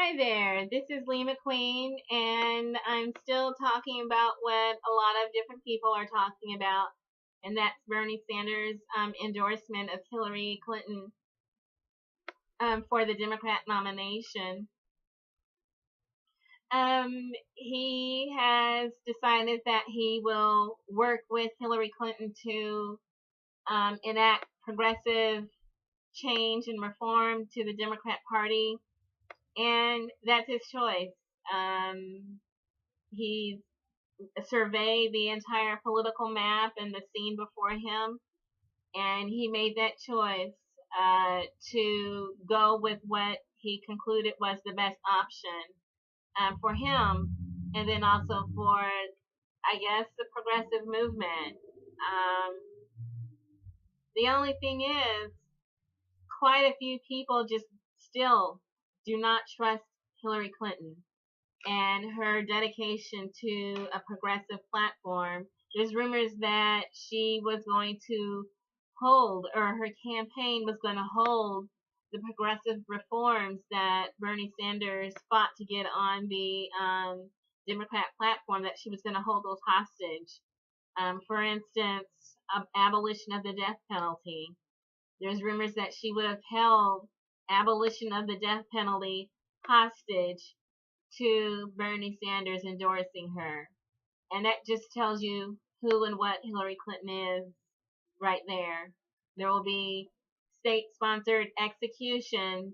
Hi there, this is Lee McQueen, and I'm still talking about what a lot of different people are talking about, and that's Bernie Sanders' endorsement of Hillary Clinton for the Democrat nomination. He has decided that he will work with Hillary Clinton to enact progressive change and reform to the Democrat Party, and that's his choice. He's surveyed the entire political map and the scene before him, and he made that choice to go with what he concluded was the best option for him, and then also for, I guess, the progressive movement. The only thing is, quite a few people just still do not trust Hillary Clinton and her dedication to a progressive platform. There's rumors that she was going to hold, or her campaign was going to hold, the progressive reforms that Bernie Sanders fought to get on the Democrat platform, that she was going to hold those hostage. For instance, abolition of the death penalty. There's rumors that she would have held abolition of the death penalty hostage to Bernie Sanders endorsing her. And that just tells you who and what Hillary Clinton is right there. There will be state-sponsored executions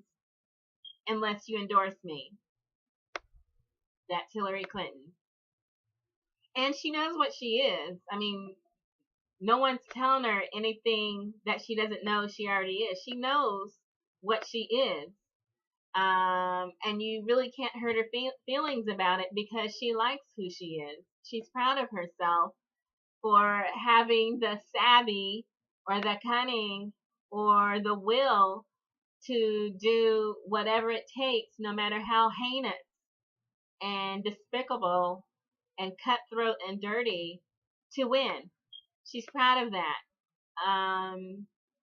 unless you endorse me. That's Hillary Clinton. And she knows what she is. I mean, no one's telling her anything that she doesn't know she already is. She knows what she is. And you really can't hurt her feelings about it because she likes who she is. She's proud of herself for having the savvy or the cunning or the will to do whatever it takes, no matter how heinous and despicable and cutthroat and dirty, to win. She's proud of that.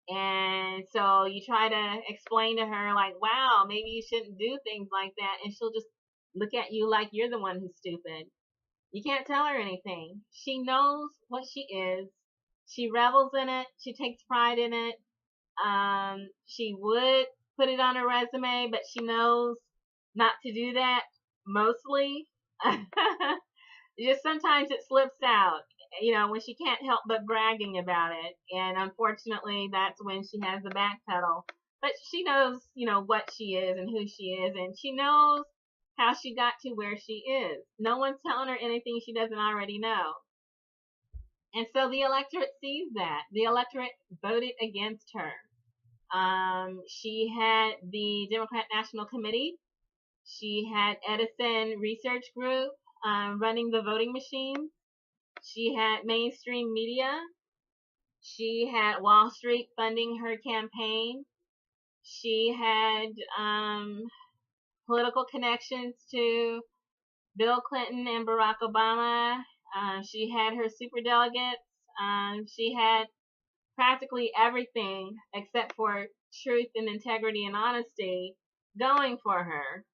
And so you try to explain to her, like, wow, maybe you shouldn't do things like that. And she'll just look at you like you're the one who's stupid. You can't tell her anything. She knows what she is. She revels in it. She takes pride in it. She would put it on her resume, but she knows not to do that mostly. Just sometimes it slips out, when she can't help but bragging about it. And unfortunately, that's when she has the backpedal. But she knows, what she is and who she is, and she knows how she got to where she is. No one's telling her anything she doesn't already know. And so the electorate sees that. The electorate voted against her. She had the Democrat National Committee. She had Edison Research Group running the voting machines. She had mainstream media. She had Wall Street funding her campaign. She had political connections to Bill Clinton and Barack Obama. She had her superdelegates. She had practically everything except for truth and integrity and honesty going for her.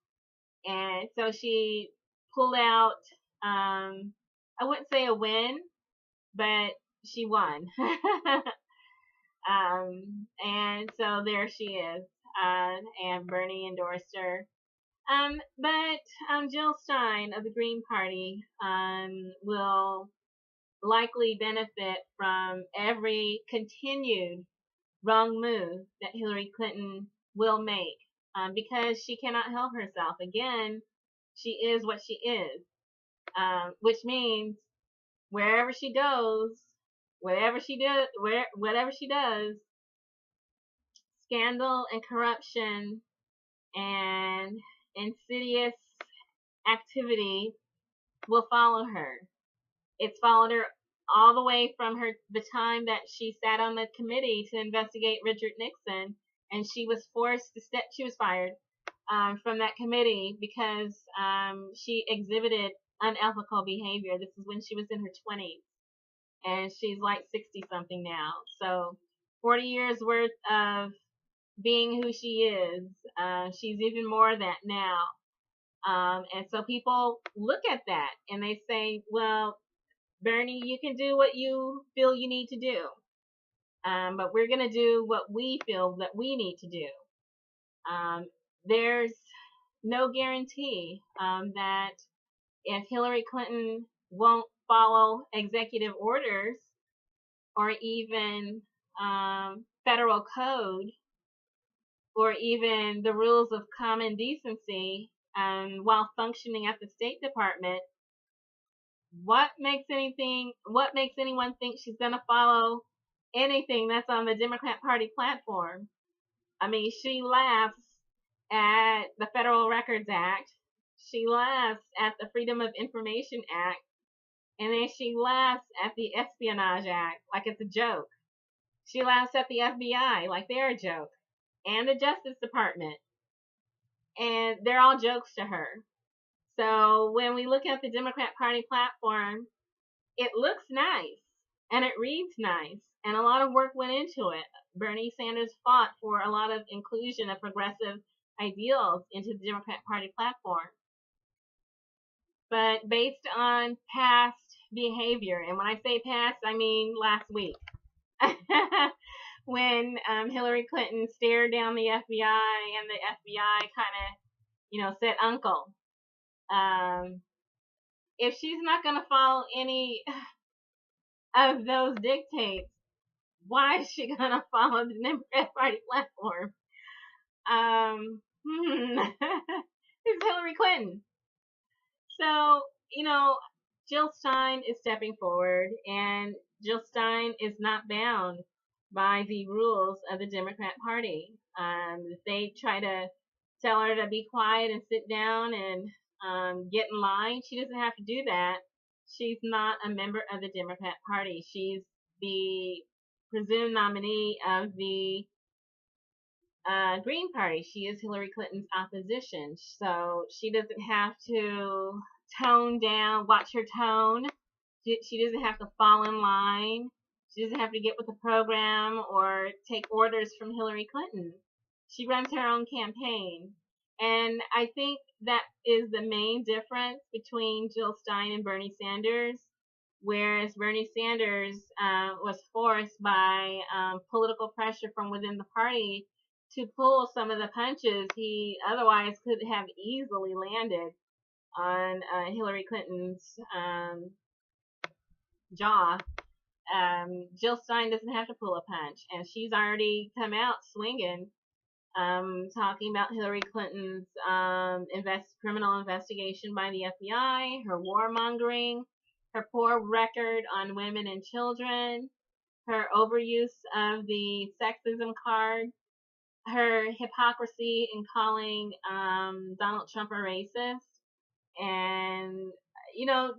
And so she pulled out, I wouldn't say a win, but she won. And so there she is. And Bernie endorsed her. But Jill Stein of the Green Party will likely benefit from every continued wrong move that Hillary Clinton will make, because she cannot help herself. Again, she is what she is, which means wherever she goes, whatever she does, scandal and corruption and insidious activity will follow her. It's followed her all the way from the time that she sat on the committee to investigate Richard Nixon, and she was forced to step. She was fired from that committee because she exhibited unethical behavior. This is when she was in her 20s, and she's like 60 something now. So 40 years worth of being who she is. She's even more of that now. And so people look at that and they say, well, Bernie, you can do what you feel you need to do. But we're going to do what we feel that we need to do. There's no guarantee that if Hillary Clinton won't follow executive orders or even federal code or even the rules of common decency while functioning at the State Department, what makes anyone think she's going to follow anything that's on the Democrat Party platform? I mean, she laughs at the Federal Records Act. She laughs at the Freedom of Information Act. And then she laughs at the Espionage Act like it's a joke. She laughs at the FBI like they're a joke. And the Justice Department. And they're all jokes to her. So when we look at the Democrat Party platform, it looks nice. And it reads nice. And a lot of work went into it. Bernie Sanders fought for a lot of inclusion of progressive ideals into the Democrat Party platform. But based on past behavior, and when I say past, I mean last week, when Hillary Clinton stared down the FBI and the FBI kind of, said uncle. If she's not going to follow any of those dictates, why is she going to follow the Democrat Party platform? It's Hillary Clinton. So, Jill Stein is stepping forward, and Jill Stein is not bound by the rules of the Democrat Party. They try to tell her to be quiet and sit down and get in line. She doesn't have to do that. She's not a member of the Democrat Party. She's the presumed nominee of the Green Party. She is Hillary Clinton's opposition. So she doesn't have to tone down, watch her tone. She doesn't have to fall in line. She doesn't have to get with the program or take orders from Hillary Clinton. She runs her own campaign. And I think that is the main difference between Jill Stein and Bernie Sanders. Whereas Bernie Sanders was forced by political pressure from within the party to pull some of the punches he otherwise could have easily landed on Hillary Clinton's jaw. Jill Stein doesn't have to pull a punch, and she's already come out swinging, talking about Hillary Clinton's criminal investigation by the FBI, her warmongering, her poor record on women and children, her overuse of the sexism card, her hypocrisy in calling Donald Trump a racist, and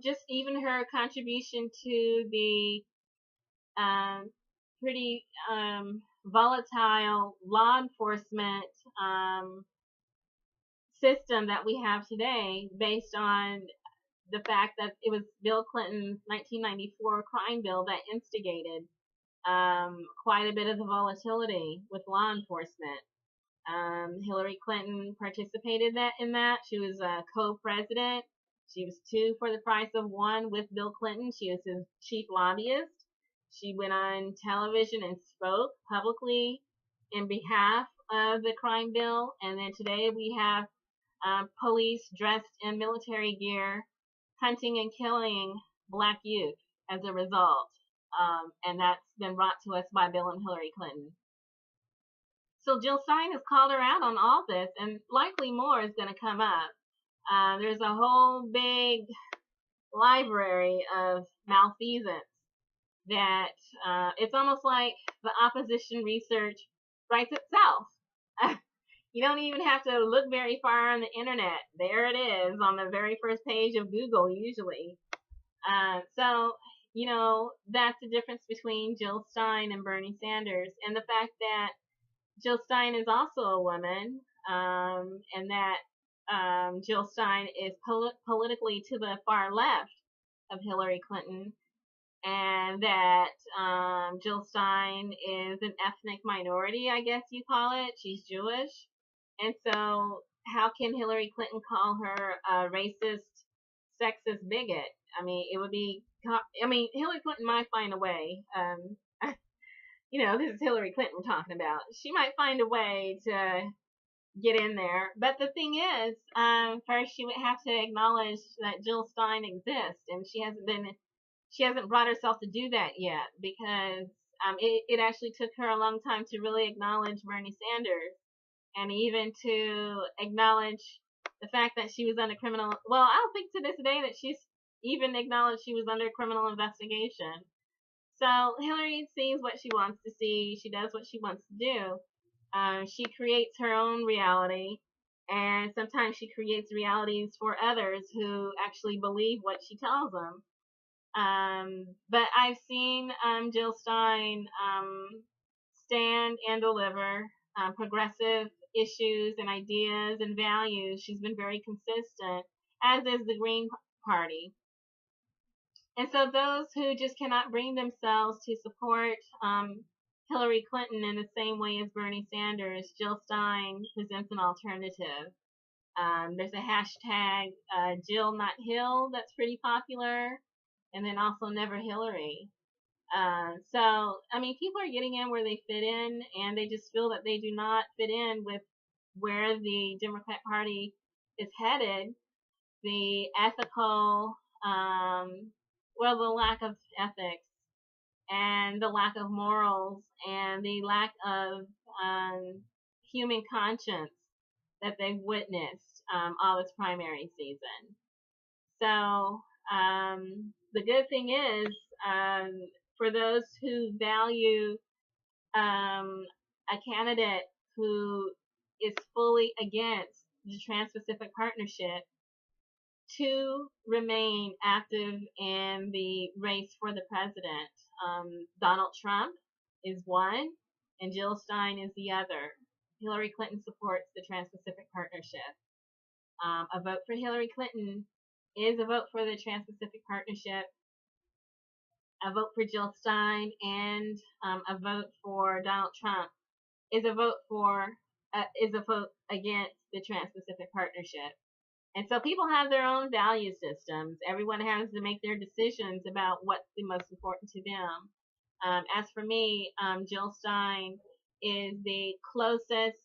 just even her contribution to the pretty volatile law enforcement system that we have today, based on the fact that it was Bill Clinton's 1994 crime bill that instigated quite a bit of the volatility with law enforcement. Hillary Clinton participated in that. She was a co-president. She was 2 for the price of 1 with Bill Clinton. She was his chief lobbyist. She went on television and spoke publicly in behalf of the crime bill. And then today we have police dressed in military gear hunting and killing black youth as a result. And that's been brought to us by Bill and Hillary Clinton. So Jill Stein has called her out on all this, and likely more is going to come up. There's a whole big library of malfeasance that it's almost like the opposition research writes itself. You don't even have to look very far on the internet. There it is on the very first page of Google usually. So, that's the difference between Jill Stein and Bernie Sanders, and the fact that Jill Stein is also a woman, and that Jill Stein is politically to the far left of Hillary Clinton, and that Jill Stein is an ethnic minority, I guess you call it. She's Jewish. And so how can Hillary Clinton call her a racist, sexist bigot? I mean, it would be. I mean, Hillary Clinton might find a way. This is Hillary Clinton we're talking about. She might find a way to get in there. But the thing is, first she would have to acknowledge that Jill Stein exists, and she hasn't brought herself to do that yet, because it actually took her a long time to really acknowledge Bernie Sanders, and even to acknowledge the fact that she was under criminal. Well, I don't think to this day that she's even acknowledged she was under criminal investigation. So Hillary sees what she wants to see. She does what she wants to do. She creates her own reality, and sometimes she creates realities for others who actually believe what she tells them. But I've seen Jill Stein stand and deliver progressive issues and ideas and values. She's been very consistent, as is the Green Party. And so those who just cannot bring themselves to support Hillary Clinton in the same way as Bernie Sanders, Jill Stein presents an alternative. There's a hashtag Jill Not Hill that's pretty popular, and then also Never Hillary. So, I mean, people are getting in where they fit in, and they just feel that they do not fit in with where the Democrat Party is headed. The ethical, the lack of ethics, and the lack of morals, and the lack of human conscience that they've witnessed all this primary season. So the good thing is, for those who value a candidate who is fully against the Trans-Pacific Partnership, to remain active in the race for the president. Donald Trump is one, and Jill Stein is the other. Hillary Clinton supports the Trans-Pacific Partnership. A vote for Hillary Clinton is a vote for the Trans-Pacific Partnership. A vote for Jill Stein and a vote for Donald Trump is a vote against the Trans-Pacific Partnership. And so people have their own value systems. Everyone has to make their decisions about what's the most important to them. As for me, Jill Stein is the closest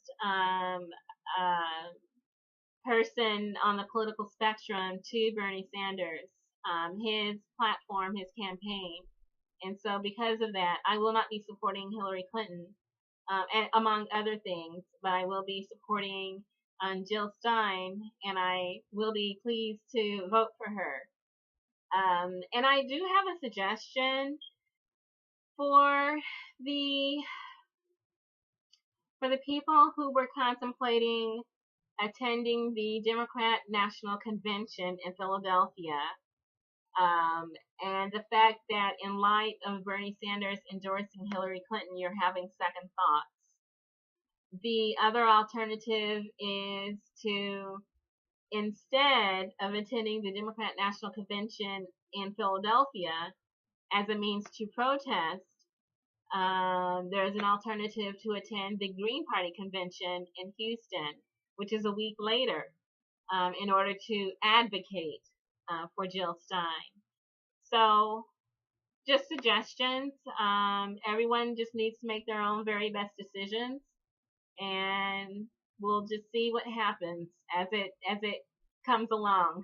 person on the political spectrum to Bernie Sanders, his platform, his campaign. And so because of that, I will not be supporting Hillary Clinton, and among other things, but I will be supporting Jill Stein, and I will be pleased to vote for her. And I do have a suggestion for the people who were contemplating attending the Democrat National Convention in Philadelphia, and the fact that in light of Bernie Sanders endorsing Hillary Clinton, you're having second thoughts. The other alternative is to, instead of attending the Democrat National Convention in Philadelphia as a means to protest, there's an alternative to attend the Green Party Convention in Houston, which is a week later, in order to advocate for Jill Stein. So, just suggestions. Everyone just needs to make their own very best decisions, and we'll just see what happens as it comes along.